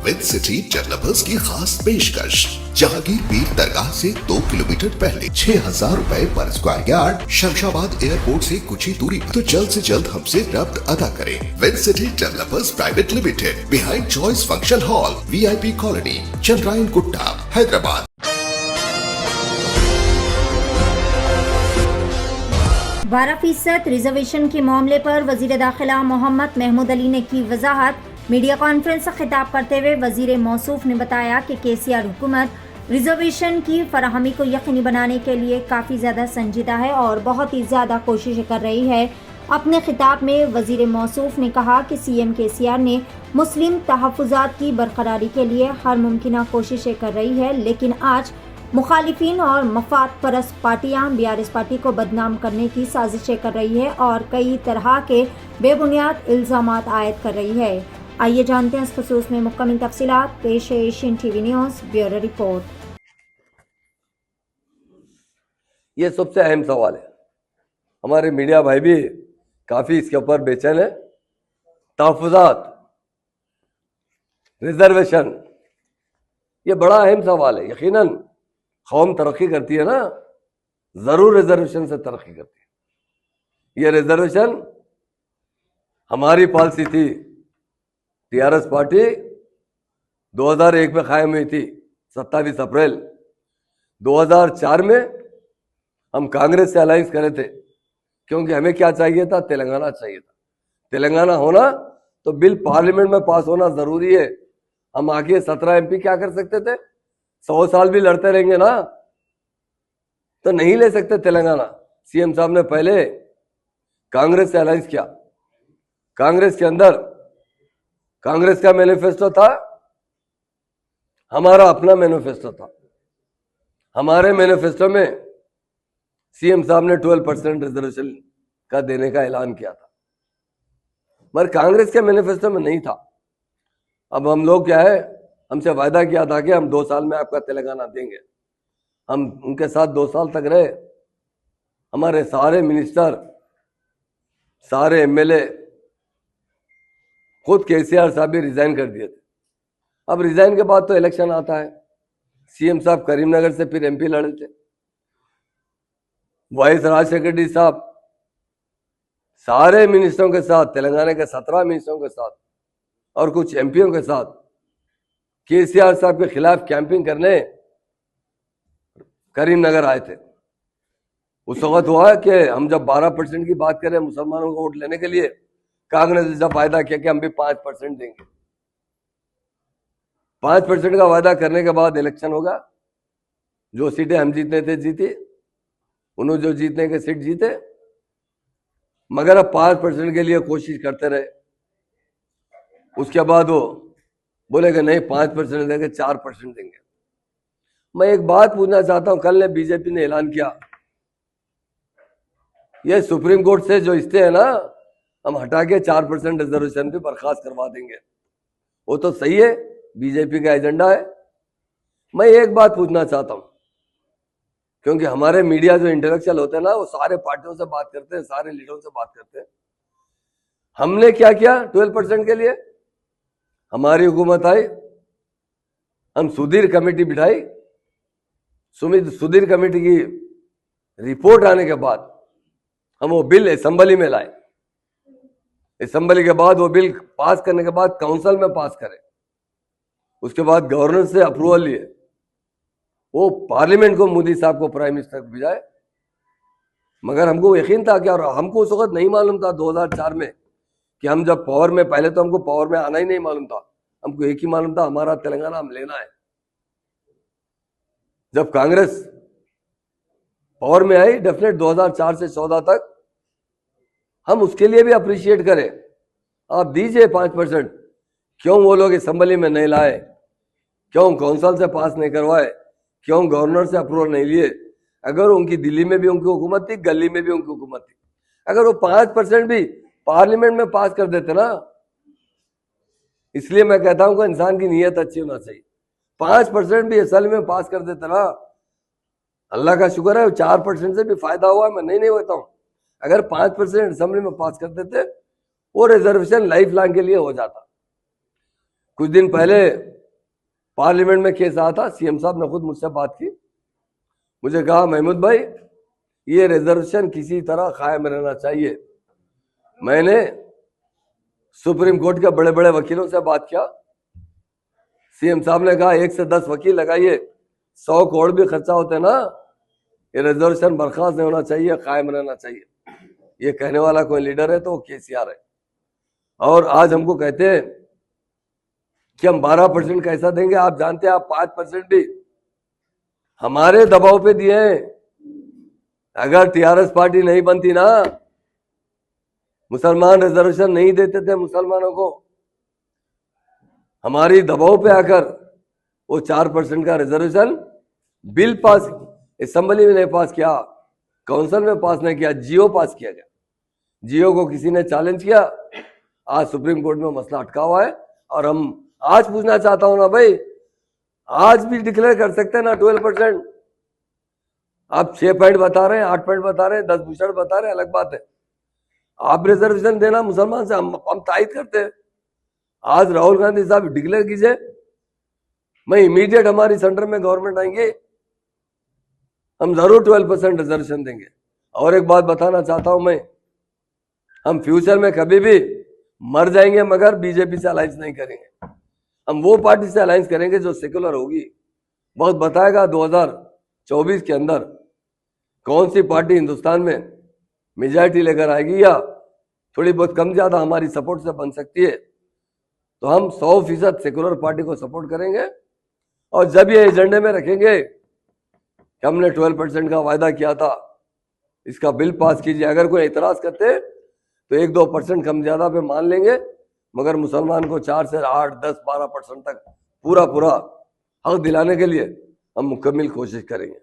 With city developers की खास पेशकश। जहांगीर पीर दरगाह से 2 किलोमीटर पहले 6,000 रुपए पर स्क्वायर यार्ड, शमशाबाद एयरपोर्ट से कुछ ही दूरी पर। तो जल्द से जल्द हमसे रब्त अदा करें। With city developers private limited, behind choice function hall, VIP colony, Chandrayangutta, Hyderabad. 12% reservation के मामले पर वजीर दाखिला मोहम्मद महमूद अली ने की वजाहत। मीडिया कॉन्फ्रेंस से खिताब करते हुए वजीर मौसूफ ने बताया कि KCR हुकूमत रिजर्वेशन की फराहमी को यकीनी बनाने के लिए काफ़ी ज़्यादा संजीदा है और बहुत ही ज़्यादा कोशिशें कर रही है। अपने खिताब में वजीर मौसूफ ने कहा कि CM KCR ने मुस्लिम तहफ़्फ़ुज़ात की बरकरारी के लिए हर मुमकिन कोशिशें कर रही है, लेकिन आज मुखालिफिन और मफाद परस्त पार्टियां BRS पार्टी को बदनाम करने की साजिशें कर रही है और कई तरह के बेबुनियाद इल्ज़ामात आयद कर रही है। आइए जानते हैं इस खुसूस में मुकम्मल तफसीलात। पेश है Asian TV news bureau report. ये सबसे अहम सवाल है। हमारे मीडिया भाई भी काफ़ी इसके ऊपर बेचैन है। तहफ़्फ़ुज़ात, रिजर्वेशन, ये बड़ा अहम सवाल है। यकीनन कौम तरक्की करती है ना, ज़रूर रिजर्वेशन से तरक्की करती है। ये रिजर्वेशन हमारी पॉलिसी थी। TRS पार्टी 2001 में कायम हुई थी, 27 अप्रैल 2004 में हम कांग्रेस से अलायंस करे थे, क्योंकि हमें क्या चाहिए था? तेलंगाना चाहिए था। तेलंगाना होना तो बिल पार्लियामेंट में पास होना जरूरी है। हम आगे 17 MP क्या कर सकते थे? 100 साल भी लड़ते रहेंगे ना, तो नहीं ले सकते तेलंगाना। CM साहब ने पहले कांग्रेस से अलायंस किया। कांग्रेस के अंदर कांग्रेस का मैनिफेस्टो था, हमारा अपना मैनिफेस्टो था। हमारे मैनिफेस्टो में CM साहब ने 12% रिजर्वेशन का देने का ऐलान किया था, मगर कांग्रेस के मैनिफेस्टो में नहीं था। अब हम लोग क्या है, हमसे वायदा किया था कि हम 2 साल में आपका तेलंगाना देंगे। हम उनके साथ 2 साल तक रहे। हमारे सारे मिनिस्टर, सारे MLA, खुद KCR साहब भी रिजाइन कर दिए थे। अब रिजाइन के बाद तो इलेक्शन आता है। CM साहब करीमनगर से फिर MP लड़े थे। वाइस राज सेक्रेटरी साहब सारे मिनिस्टरों के साथ, तेलंगाना के 17 मिनिस्टरों के साथ और कुछ MPओं के साथ KCR साहब के खिलाफ कैंपिंग करने करीमनगर आए थे। उस वक्त हुआ कि हम जब 12% की बात करें मुसलमानों को वोट लेने के लिए, कांग्रेस ने जब वायदा किया कि हम भी 5% देंगे। 5% का वायदा करने के बाद इलेक्शन होगा। जो सीटें हम जीतने थे जीती, उन्होंने जो जीतने के सीट जीते, मगर अब 5% के लिए कोशिश करते रहे। उसके बाद वो बोले कि नहीं 5% देंगे, 4% देंगे। मैं एक बात पूछना चाहता हूं, कल ने BJP ने ऐलान किया, ये सुप्रीम कोर्ट से जो स्टे है ना, हम हटा के 4% रिजर्वेशन भी बर्खास्त करवा देंगे। वो तो सही है, BJP का एजेंडा है। मैं एक बात पूछना चाहता हूं, क्योंकि हमारे मीडिया जो इंटेलेक्चुअल होते हैं ना, वो सारे पार्टियों से बात करते हैं, सारे लीडरों से बात करते हैं। हमने क्या किया 12% के लिए? हमारी हुकूमत आई, हम सुधीर कमेटी बिठाई। सुधीर कमेटी की रिपोर्ट आने के बाद हम वो बिल असेंबली में लाए। असेंबली के बाद वो बिल पास करने के बाद काउंसिल में पास करे, उसके बाद गवर्नर से अप्रूवल लिए, वो पार्लियामेंट को मोदी साहब को प्राइम मिनिस्टर को भिजाए। मगर हमको यकीन था कि, और हमको उस वक्त नहीं मालूम था 2004 में कि हम जब पावर में, पहले तो हमको पावर में आना ही नहीं मालूम था। हमको एक ही मालूम था, हमारा तेलंगाना हम लेना है। जब कांग्रेस पावर में आई, डेफिनेट 2004 से 14 तक हम उसके लिए भी अप्रिशिएट करें। आप दीजिए 5%। क्यों वो लोग असेंबली में नहीं लाए? क्यों काउंसिल से पास नहीं करवाए? क्यों गवर्नर से अप्रूवल नहीं लिए? अगर उनकी दिल्ली में भी उनकी हुकूमत थी, गली में भी उनकी हुकूमत थी, अगर वो 5% भी पार्लियामेंट में पास कर देते ना, इसलिए मैं कहता हूं कि इंसान की नीयत अच्छी होना चाहिए। 5% भी असल में पास कर देते ना, अल्लाह का शुक्र है 4% से भी फायदा हुआ। मैं नहीं होता हूं। अगर 5% असेंबली में पास कर देते, वो रिजर्वेशन लाइफ लॉन्ग के लिए हो जाता। कुछ दिन पहले पार्लियामेंट में केस आया था, सीएम साहब ने खुद मुझसे बात की, मुझे कहा महमूद भाई ये रिजर्वेशन किसी तरह कायम रहना चाहिए। मैंने सुप्रीम कोर्ट के बड़े बड़े वकीलों से बात किया, सीएम साहब ने कहा 1 से 10 वकील लगाइए, 100 करोड़ भी खर्चा होते ना, ये रिजर्वेशन बर्खास्त नहीं होना चाहिए, कायम रहना चाहिए। ये कहने वाला कोई लीडर है तो वो केसीआर है। और आज हमको कहते हैं कि हम 12% कैसा देंगे। आप जानते हैं आप 5% भी हमारे दबाव पे दिए हैं। अगर टीआरएस पार्टी नहीं बनती ना, मुसलमान रिजर्वेशन नहीं देते थे मुसलमानों को। हमारी दबाव पे आकर वो 4% का रिजर्वेशन बिल पास असेंबली में नहीं पास किया, काउंसिल में पास नहीं किया, जियो पास किया गया। जियो को किसी ने चैलेंज किया, आज सुप्रीम कोर्ट में मसला अटका हुआ है। और हम आज पूछना चाहता हूं ना भाई, आज भी डिक्लेयर कर सकते हैं ना 12%। आप 6 पॉइंट बता रहे हैं, 8 पॉइंट बता रहे हैं, 10 भूषण बता रहे हैं, अलग बात है। आप रिजर्वेशन देना मुसलमान से हम तायद करते हैं। आज राहुल गांधी साहब डिक्लेयर कीजिए, मैं इमीडिएट हमारी सेंटर में गवर्नमेंट आएंगे, हम जरूर 12% रिजर्वेशन देंगे। और एक बात बताना चाहता हूं मैं, हम फ्यूचर में कभी भी मर जाएंगे मगर बीजेपी से अलायंस नहीं करेंगे। हम वो पार्टी से अलायंस करेंगे जो सेकुलर होगी। बहुत बताएगा 2024 के अंदर कौन सी पार्टी हिंदुस्तान में मेजॉरिटी लेकर आएगी या थोड़ी बहुत कम ज्यादा हमारी सपोर्ट से बन सकती है। तो हम 100% सेकुलर पार्टी को सपोर्ट करेंगे। और जब ये एजेंडे में रखेंगे कि हमने 12% का वायदा किया था, इसका बिल पास कीजिए, अगर कोई एतराज करते तो 1-2% कम ज्यादा पे मान लेंगे, मगर मुसलमान को 4 से 8, 10, 12% तक पूरा हक दिलाने के लिए हम मुकम्मल कोशिश करेंगे।